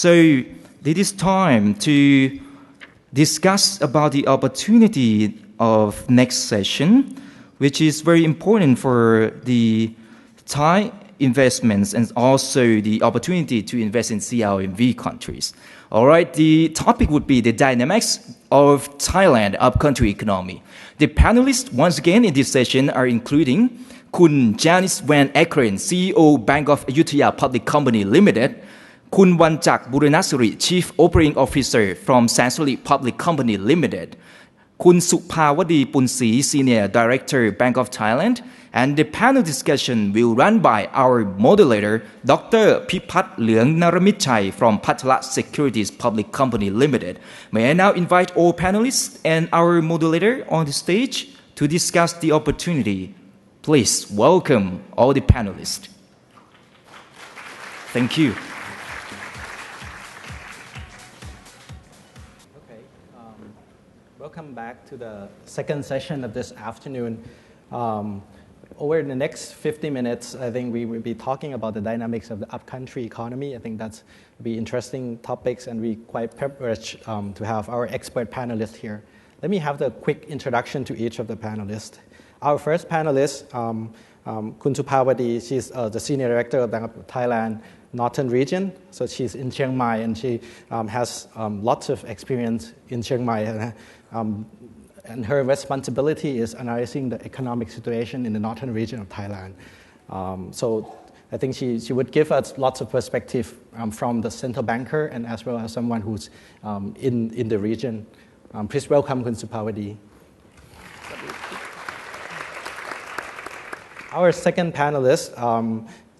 So it is time to discuss about the opportunity of next session, which is very important for the Thai investments and also the opportunity to invest in CLMV countries. All right, the topic would be the dynamics of Thailand upcountry economy. The panelists once again in this session are including Kun Janice Van Ekeren, CEO Bank of Ayutthaya Public Company Limited, Kun Wanchak Buranasiri, Chief Operating Officer from Sansiri Public Company Limited, Kun Supawadee Punsri, Senior Director, Bank of Thailand, and the panel discussion will run by our moderator, Dr.Pipat Luengnaruemitchai from Phatra Securities Public Company Limited. May I now invite all panelists and our moderator on the stage to discuss the opportunity. Please welcome all the panelists. Thank you. Welcome back to the second session of this afternoon. Over the next 50 minutes, I think we will be talking about the dynamics of the upcountry economy. I think that's be interesting topics, and we're quite privileged to have our expert panelists here. Let me have the quick introduction to each of the panelists. Our first panelist, Kun Supawadee, she's the Senior Director of Bank of Thailand Northern Region. So she's in Chiang Mai, and she has lots of experience in Chiang Mai. And her responsibility is analyzing the economic situation in the northern region of Thailand. So I think she would give us lots of perspective from the central banker and as well as someone who's in the region. Please welcome Kun Supawadee. Our second panelist,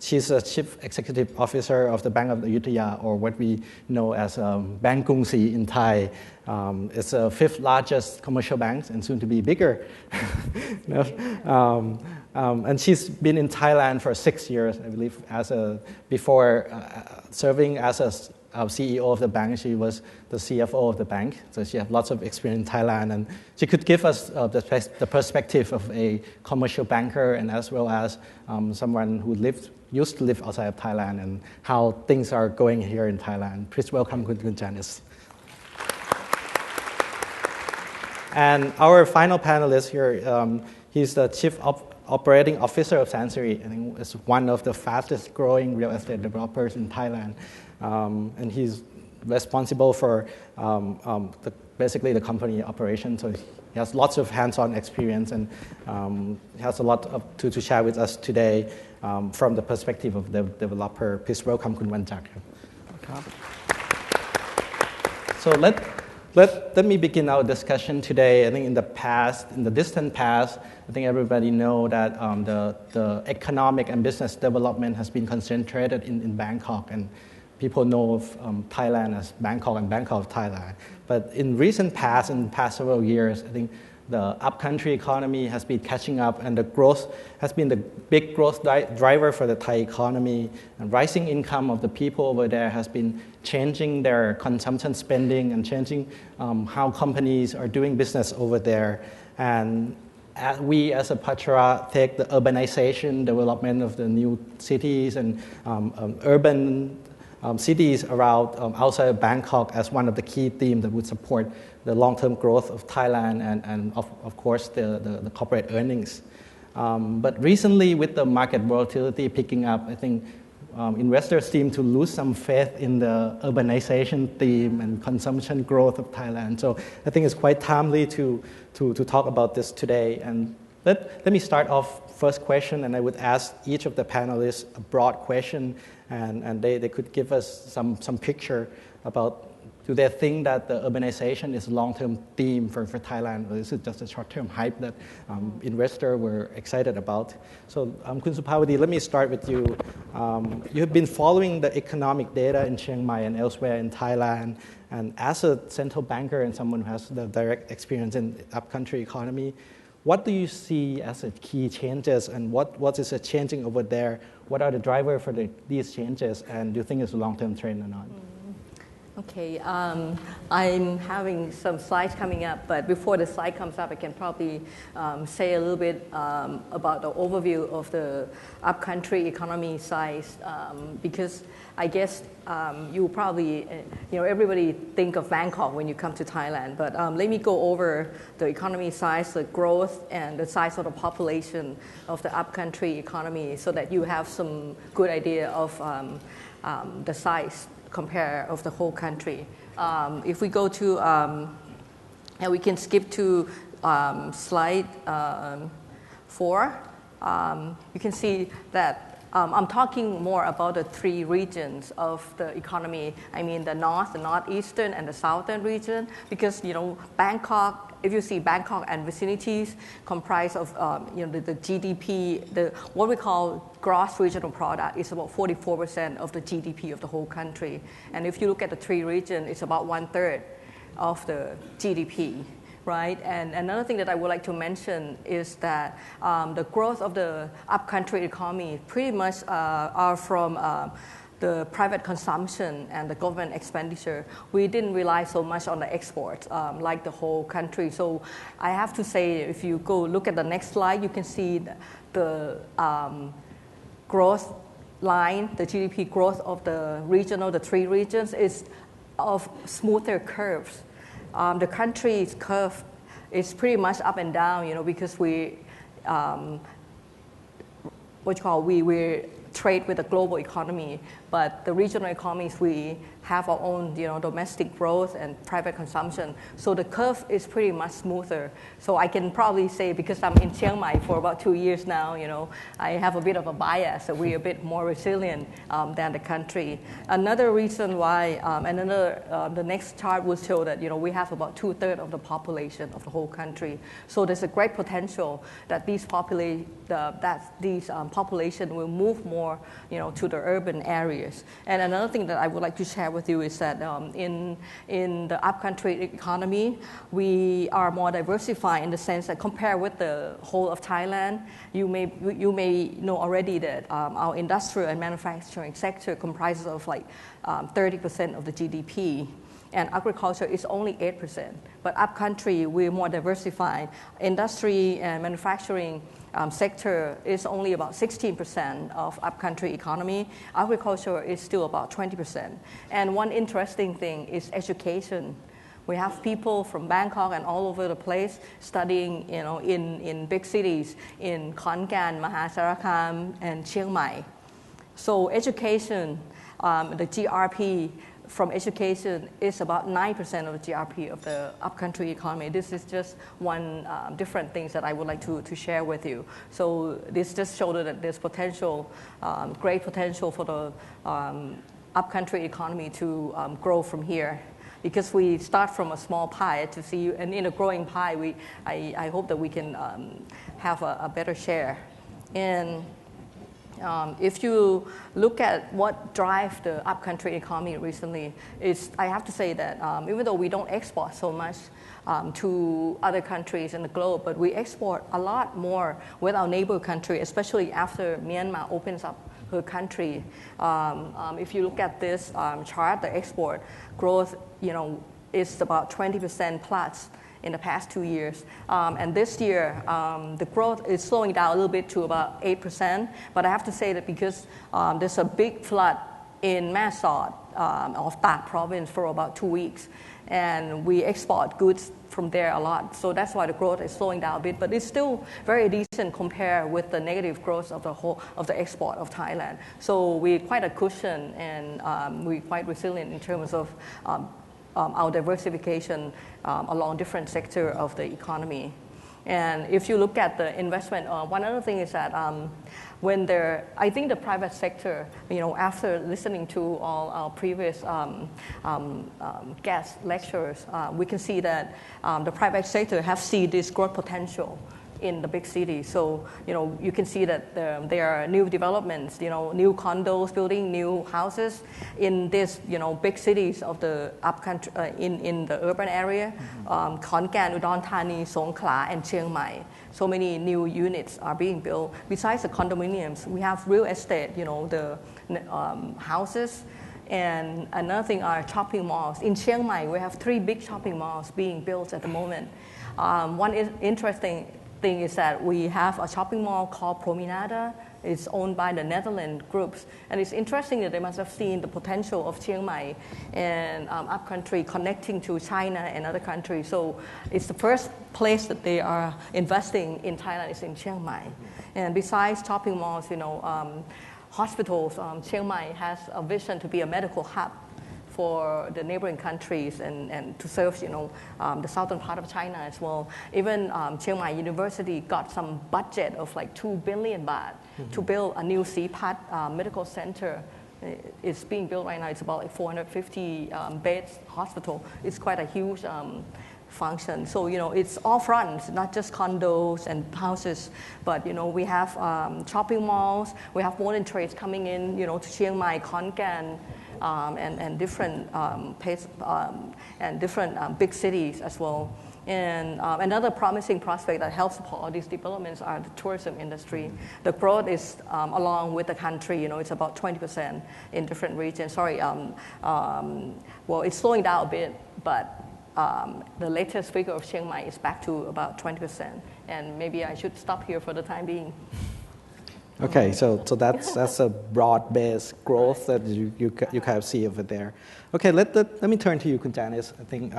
she's a Chief Executive Officer of the Bank of Ayutthaya, or what we know as Bank Krungsri in Thai. It's the fifth largest commercial bank and soon to be bigger. And she's been in Thailand for 6 years, I believe, before serving as a CEO of the bank. She was the CFO of the bank, so she has lots of experience in Thailand, and she could give us the perspective of a commercial banker and as well as someone who used to live outside of Thailand and how things are going here in Thailand. Please welcome Kun Janice. And our final panelist here, he's the Chief Operating Officer of Sansiri. I think it's one of the fastest growing real estate developers in Thailand. And he's responsible for basically the company operation. So he has lots of hands-on experience and he has a lot to share with us today from the perspective of the developer. Please welcome Kun Wanchak. So let me begin our discussion today. I think in the distant past, I think everybody know that the economic and business development has been concentrated in Bangkok, and people know of Thailand as Bangkok and Bangkok of Thailand. But in the past several years, I think the upcountry economy has been catching up, and the growth has been the big growth driver for the Thai economy. And rising income of the people over there has been changing their consumption spending and changing how companies are doing business over there. And we as a Phatra take the urbanization, development of the new cities and urban cities around outside of Bangkok as one of the key themes that would support the long-term growth of Thailand and of course the corporate earnings. But recently with the market volatility picking up, I think investors seem to lose some faith in the urbanization theme and consumption growth of Thailand. So I think it's quite timely to talk about this today. And let me start off first question, and I would ask each of the panelists a broad question, and they could give us some picture about, do they think that the urbanization is a long-term theme for Thailand, or is it just a short-term hype that investors were excited about? So Kun Supawadee, let me start with you. You have been following the economic data in Chiang Mai and elsewhere in Thailand, and as a central banker and someone who has the direct experience in the upcountry economy, what do you see as the key changes, and what is changing over there? What are the drivers for these changes, and do you think it's a long-term trend or not? Okay, I'm having some slides coming up, but before the slide comes up, I can probably say a little bit about the overview of the upcountry economy size, because I guess you probably, everybody think of Bangkok when you come to Thailand, but let me go over the economy size, the growth, and the size of the population of the upcountry economy so that you have some good idea of the size compare of the whole country. If we go to, and we can skip to slide 4, you can see that I'm talking more about the 3 regions of the economy. I mean the north, the northeastern, and the southern region, because Bangkok. If you see Bangkok and vicinities comprise of the GDP, what we call gross regional product is about 44% of the GDP of the whole country. And if you look at the 3 regions, it's about 1/3 of the GDP, right? And another thing that I would like to mention is that the growth of the upcountry economy pretty much are from the private consumption and the government expenditure. We didn't rely so much on the exports like the whole country. So I have to say, if you go look at the next slide, you can see the growth line, the GDP growth of the the 3 regions is of smoother curves. The country's curve is pretty much up and down, because we trade with the global economy, but the regional economies, we have our own domestic growth and private consumption. So the curve is pretty much smoother. So I can probably say, because I'm in Chiang Mai for about 2 years now, I have a bit of a bias, so we're a bit more resilient than the country. Another reason why, the next chart will show that we have about 2/3 of the population of the whole country. So there's a great potential that these population will move more to the urban areas. And another thing that I would like to share with you is that in the upcountry economy, we are more diversified in the sense that compared with the whole of Thailand, you may know already that our industrial and manufacturing sector comprises of like 30% of the GDP. And agriculture is only 8%. But upcountry, we're more diversified. Industry and manufacturing sector is only about 16% of upcountry economy. Agriculture is still about 20%. And one interesting thing is education. We have people from Bangkok and all over the place studying, in big cities, in Khon Kaen, Mahasarakham, and Chiang Mai. So education, the GRP from education is about 9% of the GRP of the upcountry economy. This is just one different things that I would like to share with you. So this just showed that there's potential, great potential for the upcountry economy to grow from here. Because we start from a small pie to see, and in a growing pie, I hope that we can have a better share. And if you look at what drives the upcountry economy recently, I have to say that even though we don't export so much to other countries in the globe, but we export a lot more with our neighbor country, especially after Myanmar opens up her country. If you look at this chart, the export growth, is about 20% plus in the past 2 years. And this year, the growth is slowing down a little bit to about 8%. But I have to say that because there's a big flood in Mae Sot of Tak province for about 2 weeks. And we export goods from there a lot. So that's why the growth is slowing down a bit. But it's still very decent compared with the negative growth of the export of Thailand. So we're quite a cushion, and we're quite resilient in terms of our diversification along different sectors of the economy. And if you look at the investment, one other thing is that I think the private sector, after listening to all our previous guest lecturers, we can see that the private sector have seen this growth potential in the big cities. So, you can see that there are new developments, new condos, building new houses in these, big cities of the upcountry, in the urban area, Khon Kaen, Udon Thani, Songkhla, and Chiang Mai. So many new units are being built. Besides the condominiums, we have real estate, the houses And another thing are shopping malls. In Chiang Mai, we have 3 big shopping malls being built at the moment. One interesting thing is that we have a shopping mall called Promenade. It's owned by the Netherlands groups. And it's interesting that they must have seen the potential of Chiang Mai and upcountry connecting to China and other countries. So it's the first place that they are investing in Thailand is in Chiang Mai. And besides shopping malls, hospitals, Chiang Mai has a vision to be a medical hub for the neighboring countries and to serve, the southern part of China as well. Even Chiang Mai University got some budget of like 2 billion baht to build a new CPAT medical center. It's being built right now. It's about like 450 beds hospital. It's quite a huge function. So, it's all fronts, not just condos and houses, but, we have shopping malls. We have modern trades coming in, to Chiang Mai, Khon Kaen, and different places, and different big cities as well. And another promising prospect that helps support all these developments are the tourism industry. The growth is along with the country, it's about 20% in different regions. Well, it's slowing down a bit, but the latest figure of Chiang Mai is back to about 20%. And maybe I should stop here for the time being. Okay, so that's a broad-based growth that you kind of see over there. Okay, let me turn to you, Janice. I think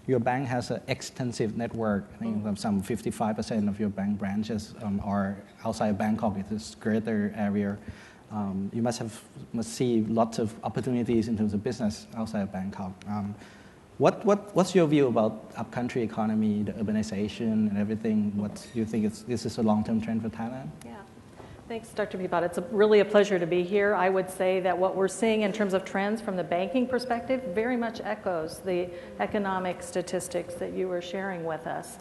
your bank has an extensive network. I think some 55% of your bank branches are outside Bangkok. It's a greater area. You must see lots of opportunities in terms of business outside of Bangkok. What's your view about upcountry economy, the urbanization and everything? What do you think this is a long-term trend for Thailand? Yeah. Thanks, Dr. Pipat. It's really a pleasure to be here. I would say that what we're seeing in terms of trends from the banking perspective very much echoes the economic statistics that you were sharing with us.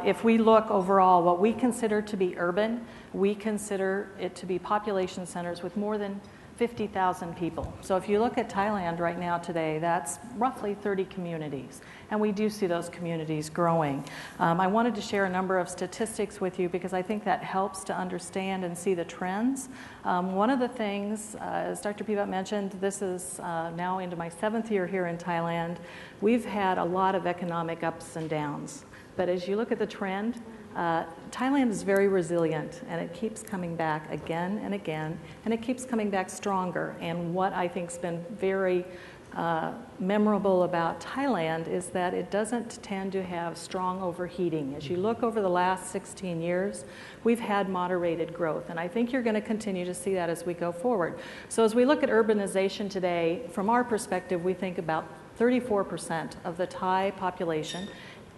If we look overall, what we consider to be urban, we consider it to be population centers with more than 50,000 people. So if you look at Thailand right now today, that's roughly 30 communities. And we do see those communities growing. I wanted to share a number of statistics with you because I think that helps to understand and see the trends. One of the things, as Dr. Pipat mentioned, this is now into my 7th year here in Thailand. We've had a lot of economic ups and downs. But as you look at the trend, Thailand is very resilient, and it keeps coming back again and again, and it keeps coming back stronger. And what I think has been very memorable about Thailand is that it doesn't tend to have strong overheating. As you look over the last 16 years, we've had moderated growth, and I think you're going to continue to see that as we go forward. So as we look at urbanization today, from our perspective, we think about 34% of the Thai population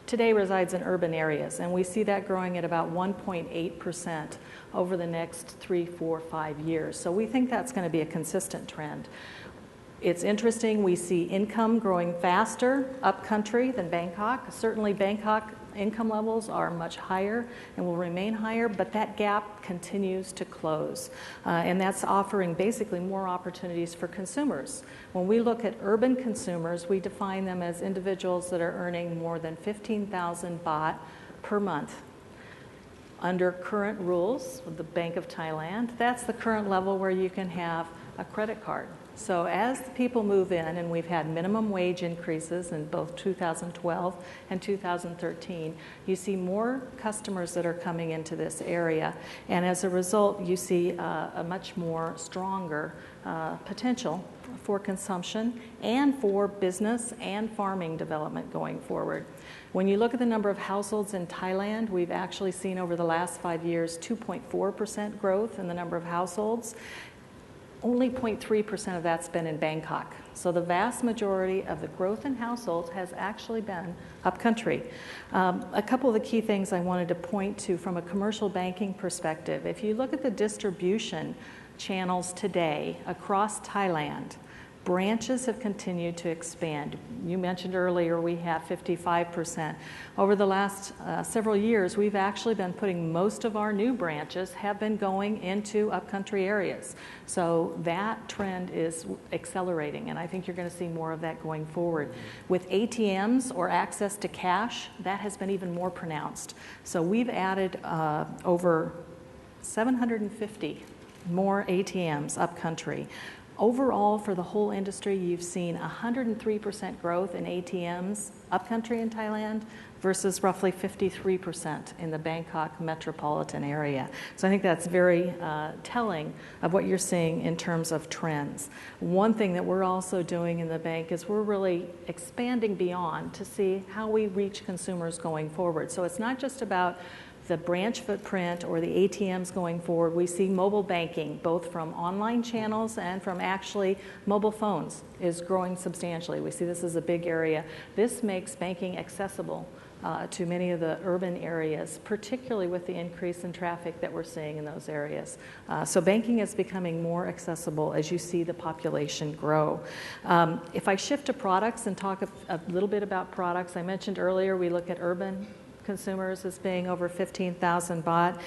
today resides in urban areas, and we see that growing at about 1.8% over the next 3, 4, 5 years. So we think that's going to be a consistent trend. It's interesting, we see income growing faster upcountry than Bangkok. Certainly Bangkok income levels are much higher and will remain higher, but that gap continues to close. And that's offering basically more opportunities for consumers. When we look at urban consumers, we define them as individuals that are earning more than 15,000 baht per month. Under current rules of the Bank of Thailand, that's the current level where you can have a credit card. So as the people move in, and we've had minimum wage increases in both 2012 and 2013, you see more customers that are coming into this area. And as a result, you see a much more stronger potential for consumption and for business and farming development going forward. When you look at the number of households in Thailand, we've actually seen over the last 5 years 2.4% growth in the number of households. Only 0.3% of that's been in Bangkok. So the vast majority of the growth in households has actually been upcountry. A couple of the key things I wanted to point to from a commercial banking perspective. If you look at the distribution channels today across Thailand, branches have continued to expand. You mentioned earlier we have 55%. Over the last several years, we've actually been putting most of our new branches have been going into upcountry areas. So that trend is accelerating, and I think you're going to see more of that going forward. With ATMs or access to cash, that has been even more pronounced. So we've added over 750 more ATMs upcountry. Overall, for the whole industry, you've seen 103% growth in ATMs upcountry in Thailand versus roughly 53% in the Bangkok metropolitan area. So I think that's very telling of what you're seeing in terms of trends. One thing that we're also doing in the bank is we're really expanding beyond to see how we reach consumers going forward. So it's not just about the branch footprint or the ATMs going forward. We see mobile banking, both from online channels and from actually mobile phones, is growing substantially. We see this as a big area. This makes banking accessible to many of the urban areas, particularly with the increase in traffic that we're seeing in those areas. So banking is becoming more accessible as you see the population grow. If I shift to products and talk a little bit about products, I mentioned earlier we look at urban consumers as being over 15,000 baht.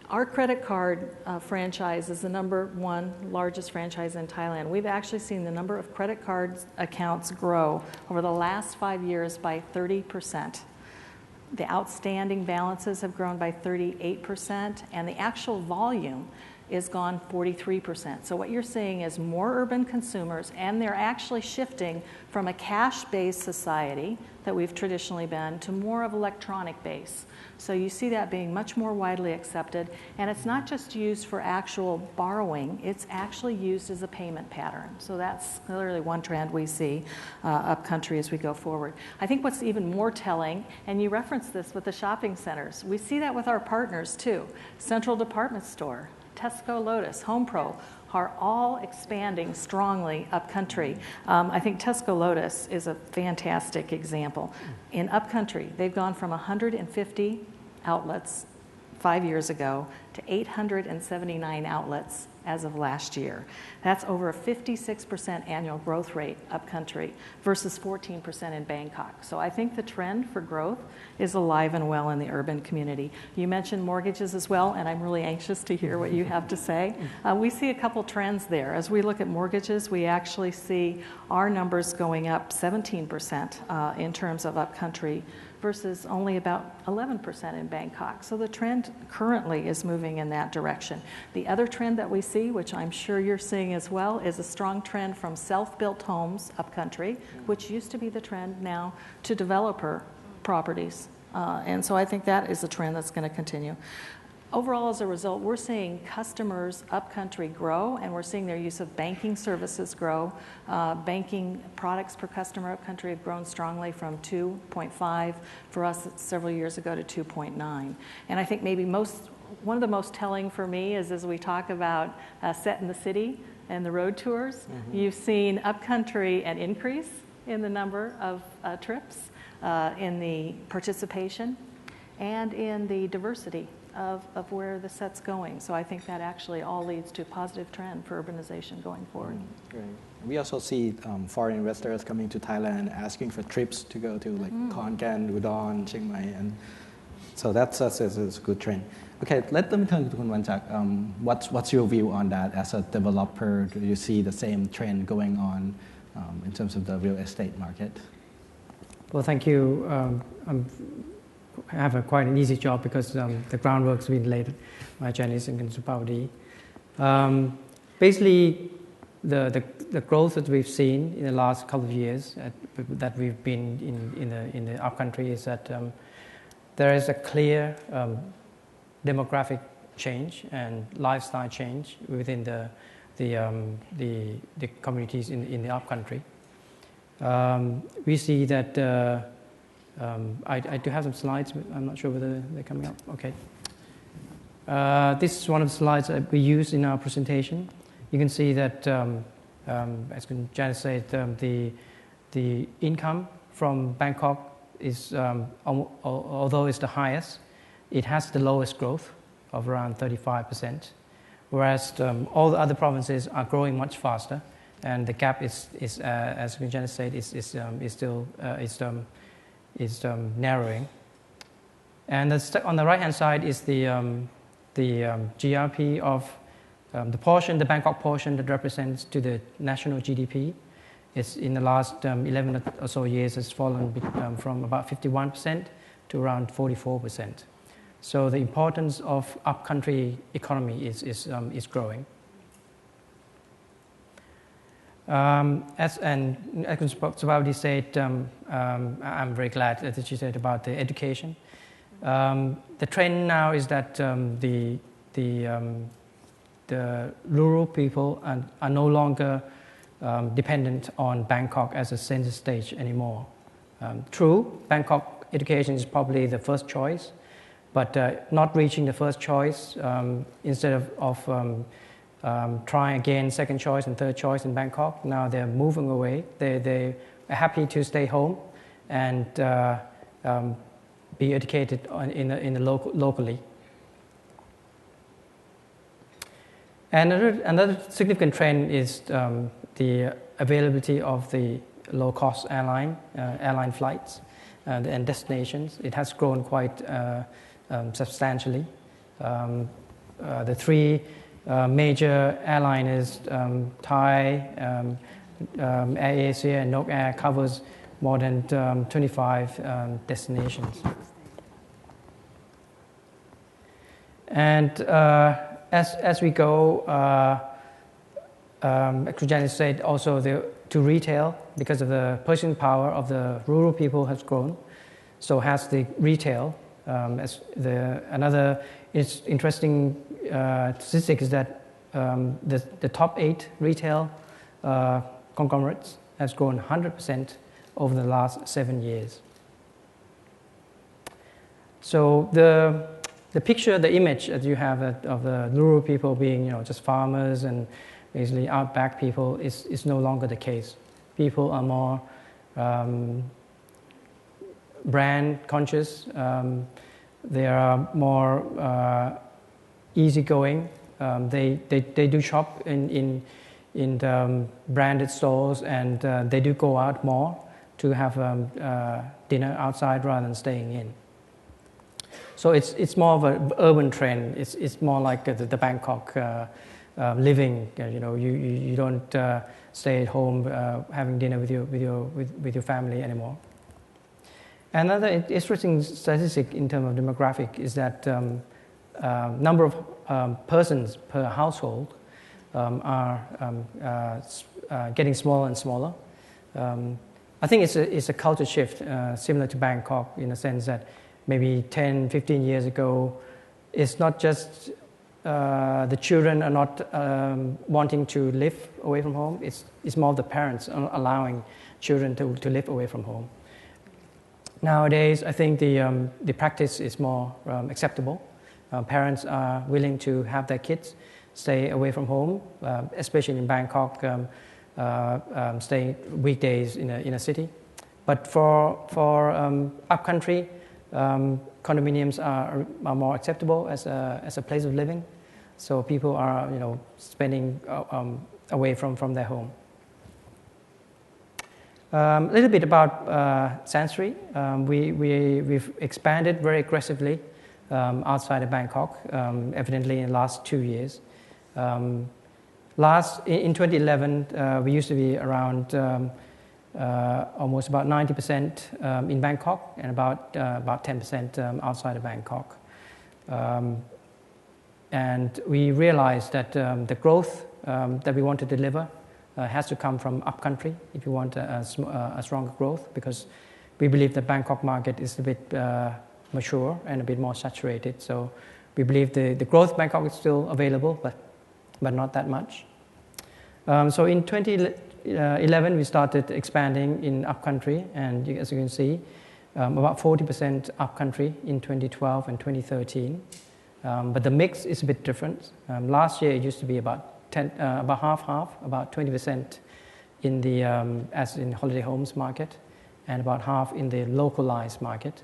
Our credit card franchise is the #1 largest franchise in Thailand. We've actually seen the number of credit card accounts grow over the last 5 years by 30%. The outstanding balances have grown by 38%, and the actual volume is gone 43%. So what you're seeing is more urban consumers, and they're actually shifting from a cash-based society that we've traditionally been to more of electronic base. So you see that being much more widely accepted, and it's not just used for actual borrowing, it's actually used as a payment pattern. So that's clearly one trend we see upcountry as we go forward. I think what's even more telling, and you referenced this with the shopping centers, we see that with our partners too. Central Department Store, Tesco Lotus, Home Pro are all expanding strongly upcountry. I think Tesco Lotus is a fantastic example. In upcountry, they've gone from 150 outlets 5 years ago to 879 outlets as of last year. That's over a 56% annual growth rate upcountry versus 14% in Bangkok. So I think the trend for growth is alive and well in the urban community. You mentioned mortgages as well, and I'm really anxious to hear what you have to say. We see a couple trends there. As we look at mortgages, we actually see our numbers going up 17% in terms of upcountry versus only about 11% in Bangkok. So the trend currently is moving in that direction. The other trend that we see, which I'm sure you're seeing as well, is a strong trend from self-built homes upcountry, which used to be the trend now, to developer properties. And so I think that is a trend that's going to continue. Overall, as a result, we're seeing customers upcountry grow, and we're seeing their use of banking services grow. Banking products per customer upcountry have grown strongly from 2.5 for us several years ago to 2.9. And I think maybe one of the most telling for me is as we talk about Set in the City and the road tours, you've seen upcountry an increase in the number of trips, in the participation, and in the diversity of where the set's going. So I think that actually all leads to a positive trend for urbanization going forward. Great. We also see foreign investors coming to Thailand asking for trips to go to like Khon Kaen, Udon, Chiang Mai, and so that's a good trend. Okay, let me turn to Wanchak. What's your view on that as a developer? Do you see the same trend going on in terms of the real estate market? Well, thank you. I have quite an easy job because the groundwork's been laid by Janice and Supawadee. Basically, the growth that we've seen in the last couple of years that we've been in the upcountry is that there is a clear demographic change and lifestyle change within the communities in the upcountry. We see that. I do have some slides, but I'm not sure whether they're coming up. Okay. This is one of the slides that we use in our presentation. You can see that, as Janice said, the income from Bangkok is, although it's the highest, it has the lowest growth of around 35%, whereas all the other provinces are growing much faster, and the gap is as Janice said, is narrowing. And on the right-hand side is the GRP of the Bangkok portion that represents to the national GDP. It's in the last 11 or so years has fallen from about 51% to around 44%. So the importance of upcountry economy is growing. As Supawadee said, I'm very glad that she said about the education. The trend now is that the rural people are no longer dependent on Bangkok as a center stage anymore. True, Bangkok education is probably the first choice, but not reaching the first choice, instead of trying again second choice and third choice in Bangkok, now they're moving away. They are happy to stay home and be educated in the locally. Another significant trend is the availability of the low-cost airline flights and destinations. It has grown quite substantially. The three major airliners, Thai, AirAsia, and Nok Air, covers more than 25 destinations. And as we go, Janice said also to retail, because of the purchasing power of the rural people has grown, so has the retail. Another interesting statistic is that the top 8 retail conglomerates has grown 100% over the last 7 years. So the picture, the image that you have of the rural people being, just farmers and basically outback people is no longer the case. People are more brand conscious. They are more easygoing. They do shop in the branded stores, and they do go out more to have dinner outside rather than staying in. So it's more of an urban trend. It's more like the Bangkok living. You don't stay at home having dinner with your family anymore. Another interesting statistic in terms of demographic is that number of persons per household are getting smaller and smaller. I think it's a culture shift similar to Bangkok, in a sense that maybe 10, 15 years ago, it's not just the children are not wanting to live away from home. It's more the parents allowing children to live away from home. Nowadays, I think the practice is more acceptable. Parents are willing to have their kids stay away from home, especially in Bangkok, staying weekdays in a city. But for upcountry, condominiums are more acceptable as a place of living. So people are spending away from their home. A little bit about Sansiri. We've expanded very aggressively outside of Bangkok, evidently in the last 2 years. In 2011, we used to be around almost about 90% in Bangkok and about 10% outside of Bangkok. And we realized that the growth that we want to deliver has to come from upcountry if you want a stronger growth, because we believe the Bangkok market is a bit mature and a bit more saturated. So we believe the growth in Bangkok is still available, but not that much. So in 2011, we started expanding in upcountry, and as you can see, about 40% upcountry in 2012 and 2013. But the mix is a bit different. Last year, it used to be about half, about 20% in the as in holiday homes market, and about half in the localized market.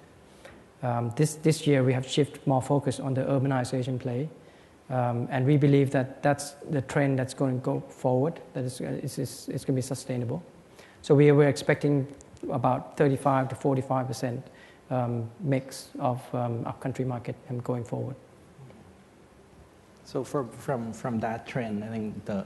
This year, we have shifted more focus on the urbanization play. And we believe that that's the trend that's going to go forward, that it's going to be sustainable. So we're expecting about 35 to 45% mix of upcountry market going forward. So from that trend, I think the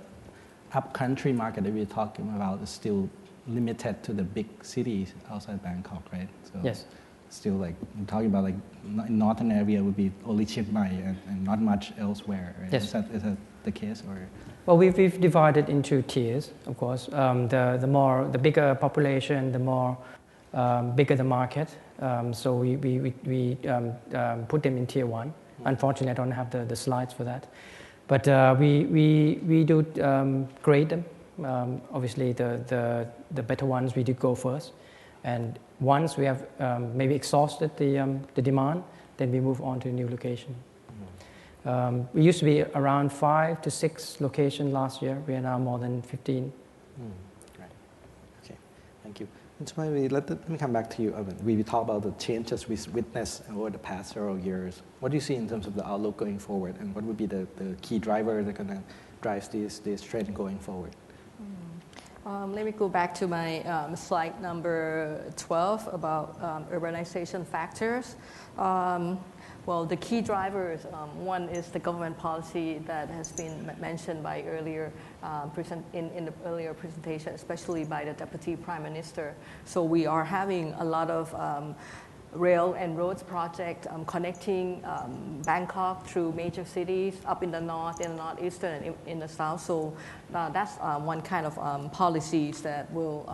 upcountry market that we're talking about is still limited to the big cities outside Bangkok, right? So, yes. still like I'm talking about like in northern area would be only Chiang Mai and not much elsewhere. Right? Yes. Is that the case or? Well, we've divided into tiers, of course. The bigger population, the more bigger the market. So we put them in tier 1. Unfortunately, I don't have the slides for that. But we do grade them. Obviously, the better ones we do go first. And once we have maybe exhausted the demand, then we move on to a new location. We used to be around 5 to 6 locations last year. We are now more than 15. Right. Okay. Thank you. And so maybe let me come back to you. We talk about the changes we witnessed over the past several years. What do you see in terms of the outlook going forward, and what would be the key drivers that are going to drive this trend going forward? Let me go back to my slide number 12 about urbanization factors. Well, the key drivers, one is the government policy that has been mentioned by earlier in the earlier presentation, especially by the Deputy Prime Minister. So we are having a lot of rail and roads project connecting Bangkok through major cities up in the north, in the northeastern, and in the south. So that's one kind of policies that will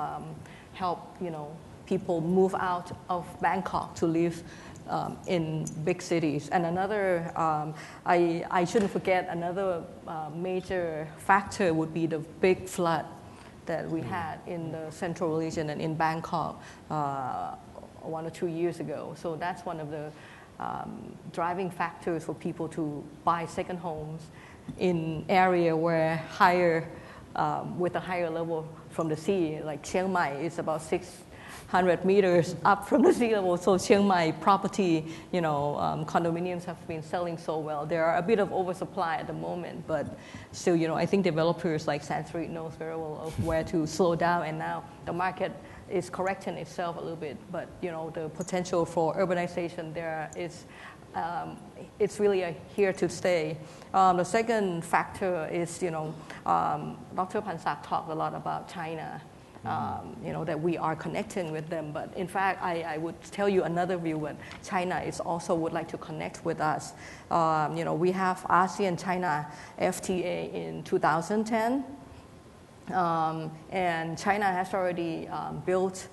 help people move out of Bangkok to live in big cities. And another, I shouldn't forget, another major factor would be the big flood that we had in the central region and in Bangkok 1 or 2 years ago. So that's one of the driving factors for people to buy second homes in area where with a higher level from the sea, like Chiang Mai is about 600 meters up from the sea level. So Chiang Mai property, condominiums have been selling so well. There are a bit of oversupply at the moment, but still, I think developers like Sansiri knows very well of where to slow down, and now the market is correcting itself a little bit. But the potential for urbanization there is, it's really here to stay. The second factor is, Dr. Pansak talked a lot about China. That we are connecting with them. But in fact, I would tell you another view that China also would like to connect with us. We have ASEAN-China FTA in 2010. And China has already built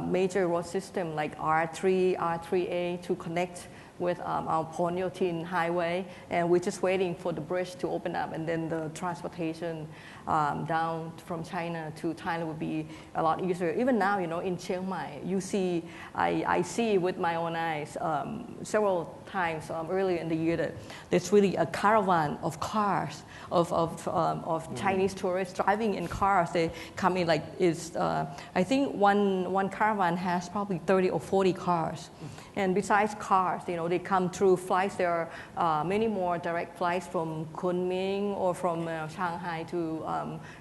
major road system like R3, R3A to connect with our Ponyo-Tin highway, and we're just waiting for the bridge to open up, and then the transportation down from China to Thailand would be a lot easier. Even now, in Chiang Mai, you see, I see with my own eyes several times earlier in the year that there's really a caravan of cars of Chinese tourists driving in cars. They come in I think one caravan has probably 30 or 40 cars. And besides cars, they come through flights. There are many more direct flights from Kunming or from Shanghai to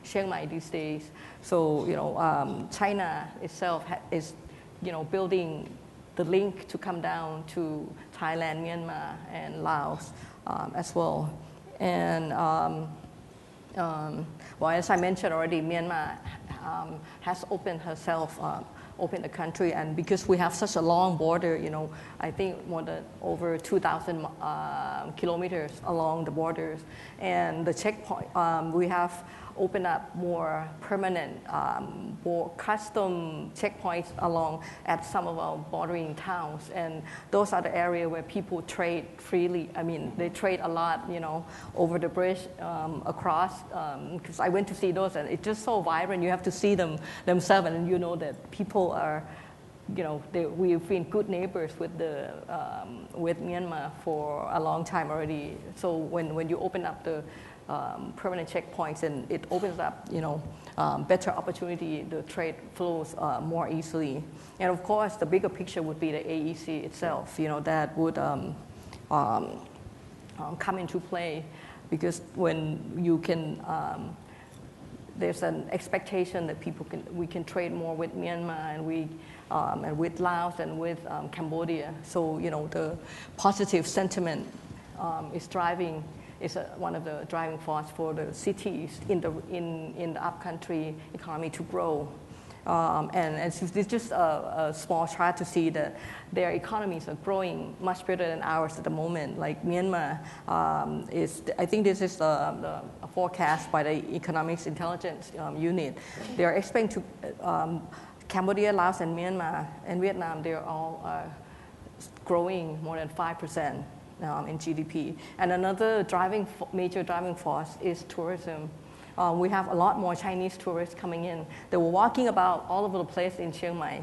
Chiang Mai these days. So, China itself is, building the link to come down to Thailand, Myanmar, and Laos as well. And, as I mentioned already, Myanmar has opened the country, and because we have such a long border, I think over 2,000 kilometers along the borders, and the checkpoint, we have opened up more permanent custom checkpoints at some of our bordering towns, and those are the area where people trade freely. I mean, they trade a lot, over the bridge across, because I went to see those, and it's just so vibrant. You have to see them themselves, and that people are, we've been good neighbors with Myanmar for a long time already. So when you open up the permanent checkpoints, and it opens up, better opportunity. The trade flows more easily, and of course, the bigger picture would be the AEC itself. That would come into play, because when you can, there's an expectation that we can trade more with Myanmar, and with Laos and with Cambodia. So the positive sentiment is one of the driving force for the cities in the upcountry economy to grow. And so this is just a small chart to see that their economies are growing much better than ours at the moment. Like Myanmar I think this is the forecast by the Economics Intelligence Unit. They are expecting to, Cambodia, Laos, and Myanmar, and Vietnam, they're all growing more than 5% in GDP. And another major driving force is tourism. We have a lot more Chinese tourists coming in. They were walking about all over the place in Chiang Mai.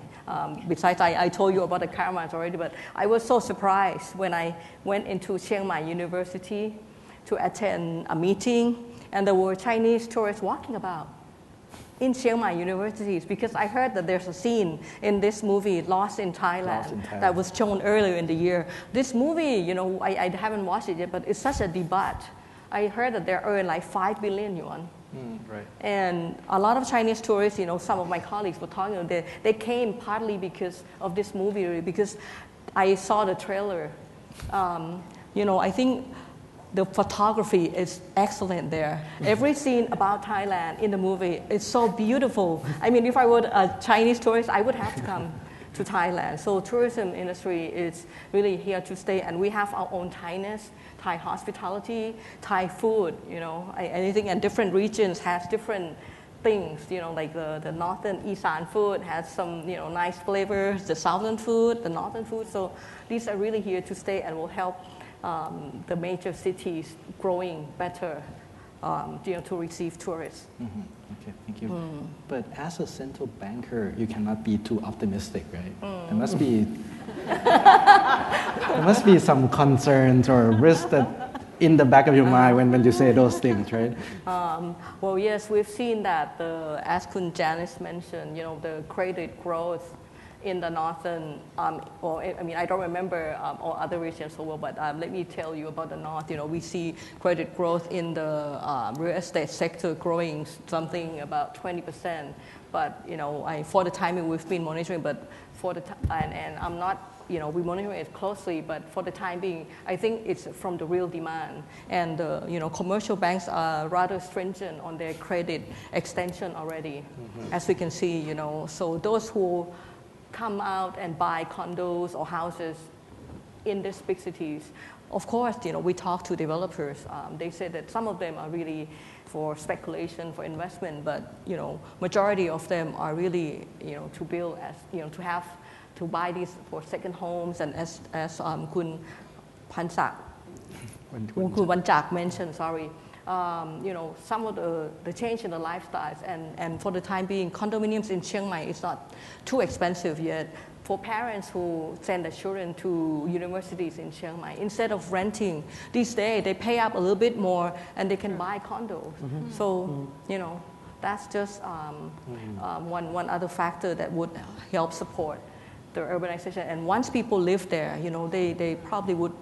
Besides, I told you about the caravans already, but I was so surprised when I went into Chiang Mai University to attend a meeting, and there were Chinese tourists walking about in Chiang Mai universities, because I heard that there's a scene in this movie, Lost in Thailand, that was shown earlier in the year. This movie, I haven't watched it yet, but it's such a debut. I heard that they earn like 5 billion yuan. Right. And a lot of Chinese tourists, some of my colleagues were talking, they came partly because of this movie, because I saw the trailer. I think the photography is excellent there. Every scene about Thailand in the movie is so beautiful. I mean, if I were a Chinese tourist, I would have to come to Thailand. So tourism industry is really here to stay, and we have our own Thainess, Thai hospitality, Thai food, anything, and different regions has different things, like the northern Isan food has some, nice flavors, the southern food, the northern food. So these are really here to stay and will help the major cities growing better, to receive tourists. Okay, thank you. But as a central banker, you cannot be too optimistic, right? There must be some concerns or risks that in the back of your mind when you say those things, right? Well, yes, we've seen that as Janice mentioned, the credit growth in the northern, I don't remember all other regions so well, but let me tell you about the north. We see credit growth in the real estate sector growing something about 20%. But, for the timing we've been monitoring, but and I'm not, we monitor it closely, but for the time being, I think it's from the real demand. And, commercial banks are rather stringent on their credit extension already, as we can see, So those who come out and buy condos or houses in these big cities. Of course, we talk to developers. They say that some of them are really for speculation, for investment, but majority of them are really to build as to buy these for second homes, and as Kun Wanchak mentioned, sorry. Some of the change in the lifestyles, and for the time being, condominiums in Chiang Mai is not too expensive yet. For parents who send their children to universities in Chiang Mai, instead of renting, these days they pay up a little bit more and they can buy condos. So, that's just one other factor that would help support the urbanization. And once people live there, they probably would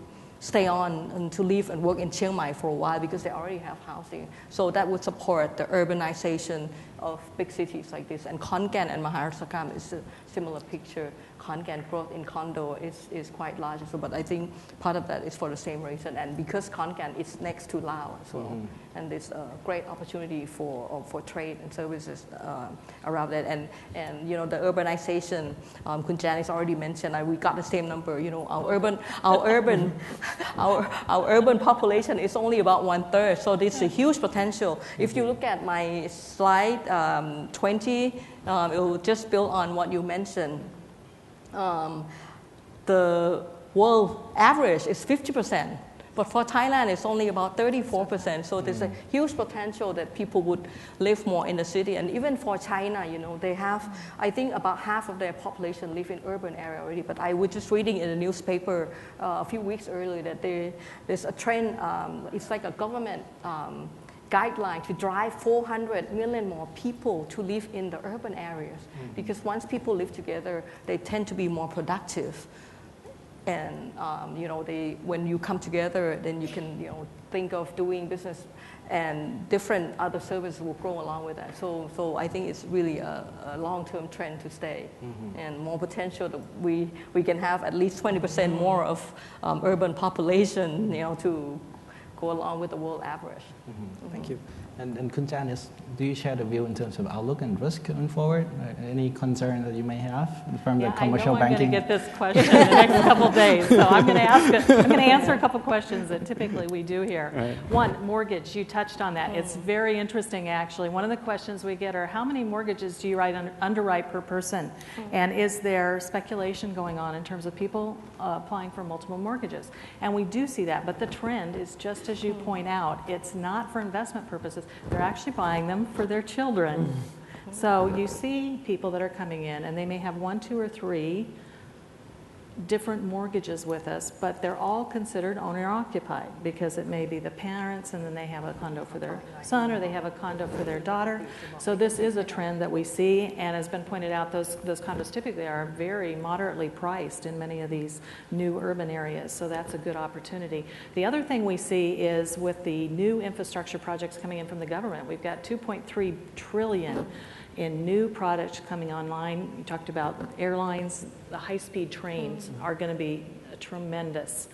stay on and to live and work in Chiang Mai for a while because they already have housing. So that would support the urbanization of big cities like this. And Khon Kaen and Maharasakham is a similar picture. Khon Kaen growth in condo is quite large, but I think part of that is for the same reason. And because Khon Kaen is next to Laos as well, and there's a great opportunity for trade and services around that. And the urbanization, Kun Janice already mentioned, we got the same number. Our urban population is only about 1/3, so there's a huge potential. If you look at my slide 20, it will just build on what you mentioned. The world average is 50%, but for Thailand it's only about 34%. So there's a huge potential that people would live more in the city. And even for China, they have, I think about half of their population live in urban area already. But I was just reading in the newspaper a few weeks earlier that there's a trend. It's like a government guideline to drive 400 million more people to live in the urban areas. Because once people live together, they tend to be more productive. And, when you come together, then you can, think of doing business, and different other services will grow along with that. So I think it's really a long-term trend to stay, and more potential that we can have at least 20% more of urban population, to go along with the world average. Thank you. And Kun Janice, do you share the view in terms of outlook and risk going forward? Any concern that you may have from the commercial banking? I'm going to get this question in the next couple of days, so I'm going to answer a couple questions that typically we do here. Right. One, mortgage. You touched on that. It's very interesting, actually. One of the questions we get are, how many mortgages do you underwrite per person? And is there speculation going on in terms of people applying for multiple mortgages? And we do see that, but the trend is just as you point out. It's not for investment purposes. They're actually buying them for their children. So you see people that are coming in, and they may have 1, 2, or 3 different mortgages with us, but they're all considered owner-occupied because it may be the parents, and then they have a condo for their son, or they have a condo for their daughter. So this is a trend that we see, and has been pointed out, those condos typically are very moderately priced in many of these new urban areas, so that's a good opportunity. The other thing we see is with the new infrastructure projects coming in from the government, we've got $2.3 trillion in new products coming online. You talked about airlines. The high-speed trains are going to be a tremendous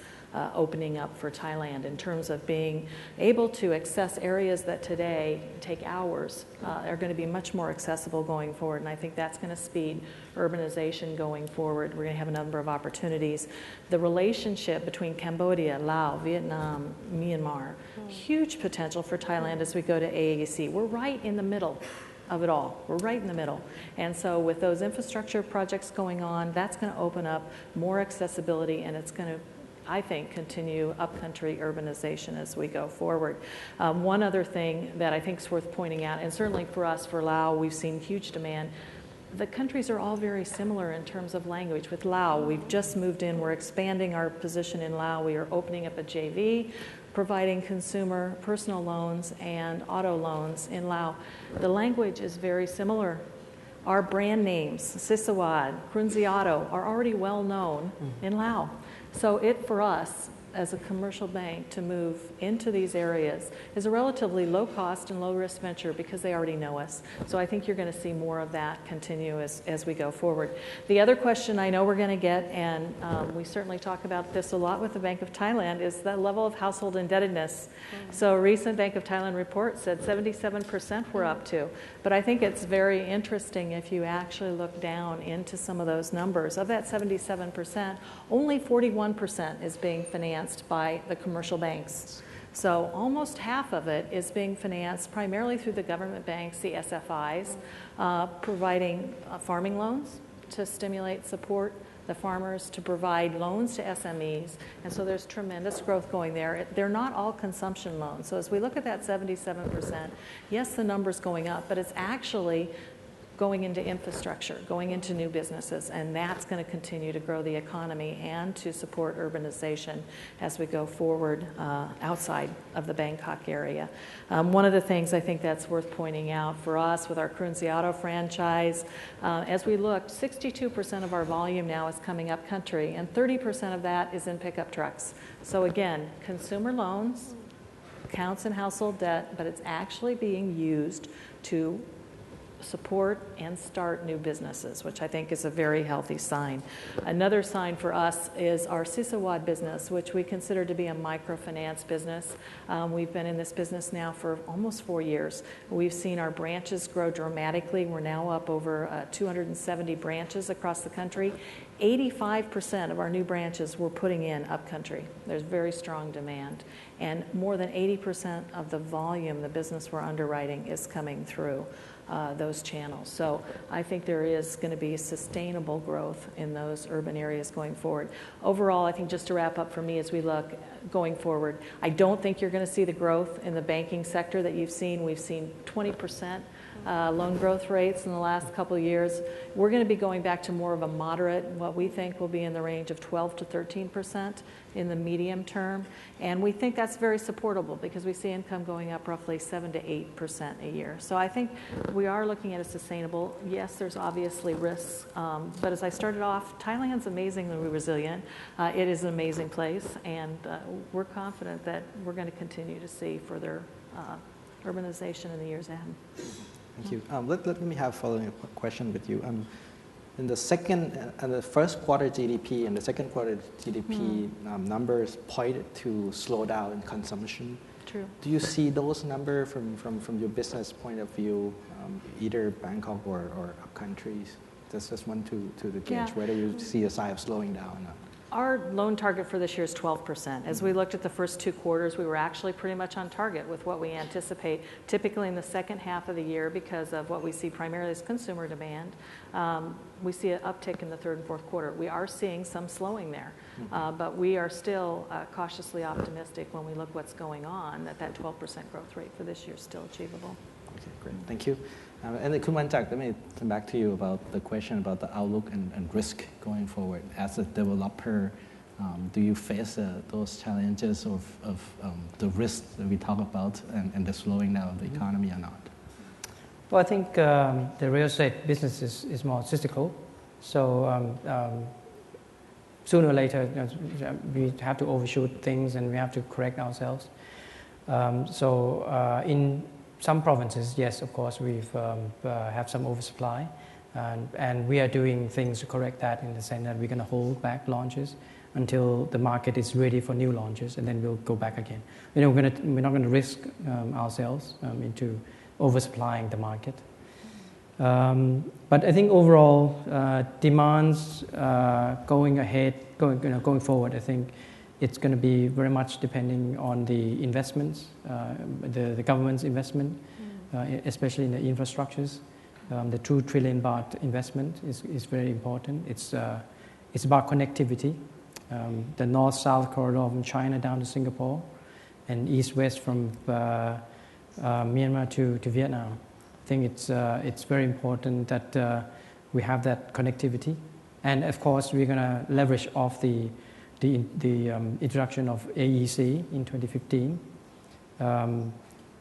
opening up for Thailand in terms of being able to access areas that today take hours are going to be much more accessible going forward, and I think that's going to speed urbanization going forward. We're going to have a number of opportunities. The relationship between Cambodia, Laos, Vietnam, Myanmar, huge potential for Thailand as we go to AAC. We're right in the middle of it all. We're right in the middle. And so with those infrastructure projects going on, that's going to open up more accessibility, and it's going to, I think, continue upcountry urbanization as we go forward. One other thing that I think is worth pointing out, and certainly for us, for Laos, we've seen huge demand. The countries are all very similar in terms of language. With Laos, we've just moved in. We're expanding our position in Laos. We are opening up a JV, providing consumer personal loans and auto loans in Laos. The language is very similar. Our brand names, Supawadee, Krungsri Auto, are already well known in Laos. So it, for us, as a commercial bank, to move into these areas is a relatively low cost and low risk venture because they already know us. So I think you're going to see more of that continue as we go forward. The other question I know we're going to get, and we certainly talk about this a lot with the Bank of Thailand, is the level of household indebtedness. So a recent Bank of Thailand report said 77% we're up to. But I think it's very interesting if you actually look down into some of those numbers. Of that 77%, only 41% is being financed by the commercial banks. So almost half of it is being financed primarily through the government banks, the SFIs, providing farming loans to stimulate support the farmers, to provide loans to SMEs. And so there's tremendous growth going there. They're not all consumption loans. So as we look at that 77%, yes, the number's going up, but it's actually going into infrastructure, going into new businesses, and that's going to continue to grow the economy and to support urbanization as we go forward outside of the Bangkok area. One of the things I think that's worth pointing out for us with our Krungsri Auto franchise, as we look, 62% of our volume now is coming up country, and 30% of that is in pickup trucks. So again, consumer loans, accounts and household debt, but it's actually being used to support and start new businesses, which I think is a very healthy sign. Another sign for us is our Supawadee business, which we consider to be a microfinance business. We've been in this business now for almost 4 years. We've seen our branches grow dramatically. We're now up over 270 branches across the country. 85% of our new branches we're putting in upcountry. There's very strong demand. And more than 80% of the volume, the business we're underwriting, is coming through those channels. So I think there is going to be sustainable growth in those urban areas going forward. Overall, I think just to wrap up for me as we look going forward, I don't think you're going to see the growth in the banking sector that you've seen. We've seen 20% loan growth rates in the last couple of years. We're going to be going back to more of a moderate, what we think will be in the range of 12 to 13% in the medium term. And we think that's very supportable because we see income going up roughly 7 to 8% a year. So I think we are looking at a sustainable. Yes, there's obviously risks, but as I started off, Thailand's amazingly resilient. It is an amazing place, and we're confident that we're going to continue to see further urbanization in the years ahead. Thank you. Let me have a following question with you. In the second and the first quarter GDP and the second quarter GDP numbers pointed to slowdown in consumption True. Do you see those numbers from your business point of view, either Bangkok or upcountries? Just want to gauge whether you see a sign of slowing down or not. Our loan target for this year is 12%. As we looked at the first 2 quarters, we were actually pretty much on target with what we anticipate. Typically in the second half of the year, because of what we see primarily as consumer demand, we see an uptick in the 3rd and 4th quarter. We are seeing some slowing there, but we are still cautiously optimistic when we look what's going on, that 12% growth rate for this year is still achievable. Okay, great. Thank you. And then Wanchak, let me come back to you about the question about the outlook and risk going forward. As a developer, do you face those challenges of the risks that we talk about and the slowing down of the economy or not? Well, I think the real estate business is more cyclical. So sooner or later, we have to overshoot things and we have to correct ourselves. In some provinces, yes, of course, we've have some oversupply, and we are doing things to correct that in the sense that we're going to hold back launches until the market is ready for new launches, and then we'll go back again. We're not going to risk ourselves into oversupplying the market. But I think overall demands going forward, I think it's going to be very much depending on the investments, the government's investment, especially in the infrastructures. The 2 trillion baht investment is very important. It's about connectivity. The north-south corridor from China down to Singapore, and east-west from Myanmar to Vietnam. I think it's very important that we have that connectivity, and of course we're going to leverage off the introduction of AEC in 2015.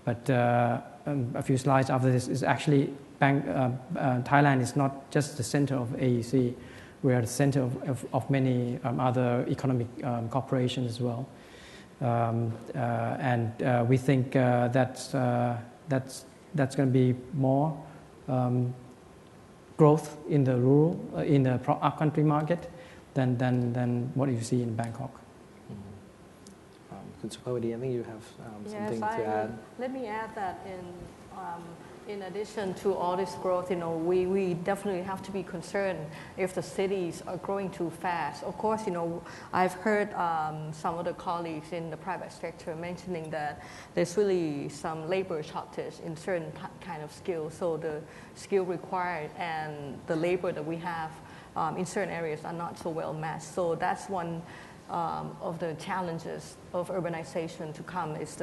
But a few slides after this is actually Thailand is not just the center of AEC. We are the center of many other economic corporations as well. And we think that's going to be more growth in the rural, in the upcountry market than what you see in Bangkok. Supawadee, I think you have something to add. Let me add that in addition to all this growth, we definitely have to be concerned if the cities are growing too fast. Of course, I've heard some of the colleagues in the private sector mentioning that there's really some labor shortage in certain kind of skills. So the skill required and the labor that we have in certain areas are not so well matched. So that's one of the challenges of urbanization to come, is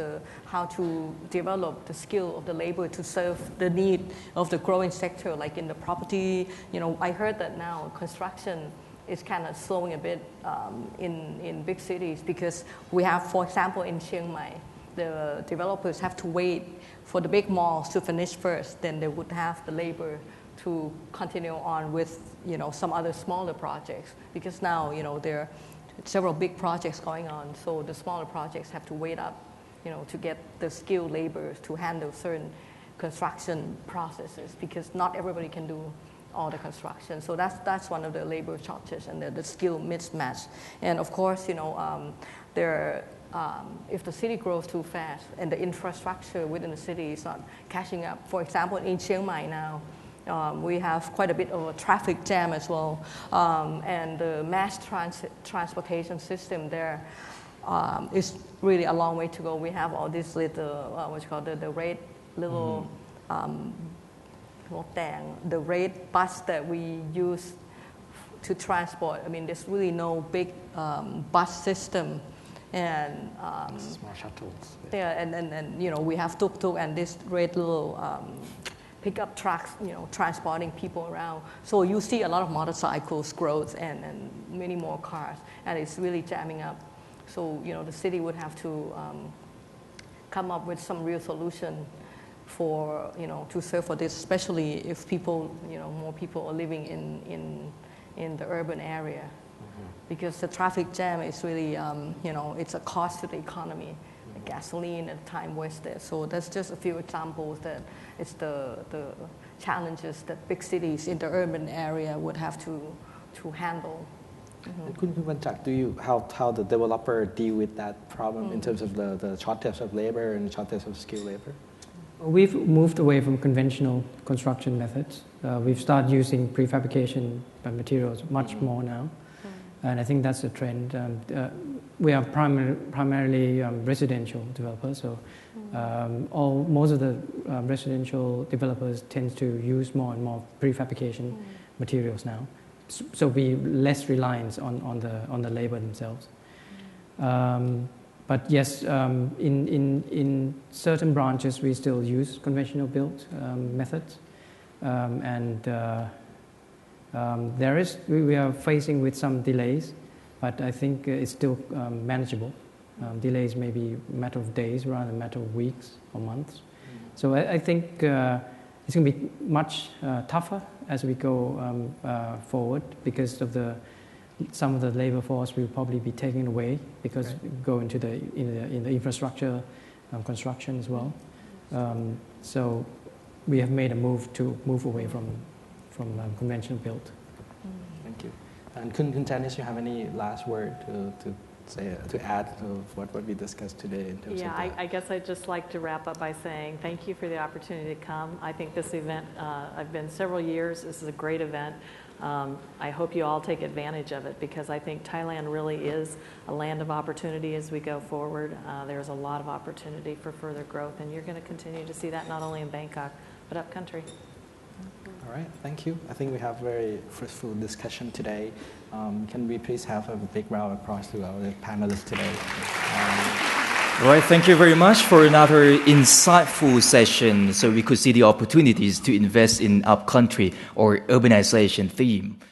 how to develop the skill of the labor to serve the need of the growing sector, like in the property. I heard that now construction is kind of slowing a bit in big cities, because we have, for example, in Chiang Mai, the developers have to wait for the big malls to finish first, then they would have the labor to continue on with some other smaller projects, because now there are several big projects going on, so the smaller projects have to wait up to get the skilled labor to handle certain construction processes, because not everybody can do all the construction. So that's one of the labor shortages and the skill mismatch. And of course if the city grows too fast and the infrastructure within the city is not catching up, for example in Chiang Mai now, we have quite a bit of a traffic jam as well, and the mass transportation system there is really a long way to go. We have all these little, the red little, the red bus that we use to transport. I mean, there's really no big bus system, and small shuttles. Yeah, and we have tuk-tuk and this red little pickup trucks, transporting people around. So you see a lot of motorcycles growth and many more cars, and it's really jamming up. So the city would have to come up with some real solution for to serve for this, especially if people more people are living in the urban area, because the traffic jam is really it's a cost to the economy. Gasoline and time wasted. So that's just a few examples that it's the challenges that big cities in the urban area would have to handle. And Kun Wanchak, how the developer deal with that problem in terms of the shortage of labor and shortage of skilled labor? We've moved away from conventional construction methods. We've started using prefabrication materials much more now, and I think that's a trend. We are primarily residential developers, so most of the residential developers tend to use more and more prefabrication materials now. So be less reliant on the labor themselves. But yes, in certain branches we still use conventional built methods, and we are facing with some delays, but I think it's still manageable. Delays may be a matter of days rather than a matter of weeks or months. So I think it's going to be much tougher as we go forward because of some of the labor force will probably be taken away because we go into in the infrastructure construction as well. So we have made a move away from conventional built. Thank you. And Kun Janice, you have any last word to say to add to what we discussed today in terms of that? I guess I'd just like to wrap up by saying thank you for the opportunity to come. I think this event, I've been several years, this is a great event. I hope you all take advantage of it because I think Thailand really is a land of opportunity as we go forward. There's a lot of opportunity for further growth, and you're going to continue to see that not only in Bangkok, but upcountry. All right, thank you. I think we have very fruitful discussion today. Can we please have a big round of applause to our panelists today? All right, thank you very much for another insightful session so we could see the opportunities to invest in upcountry or urbanization theme.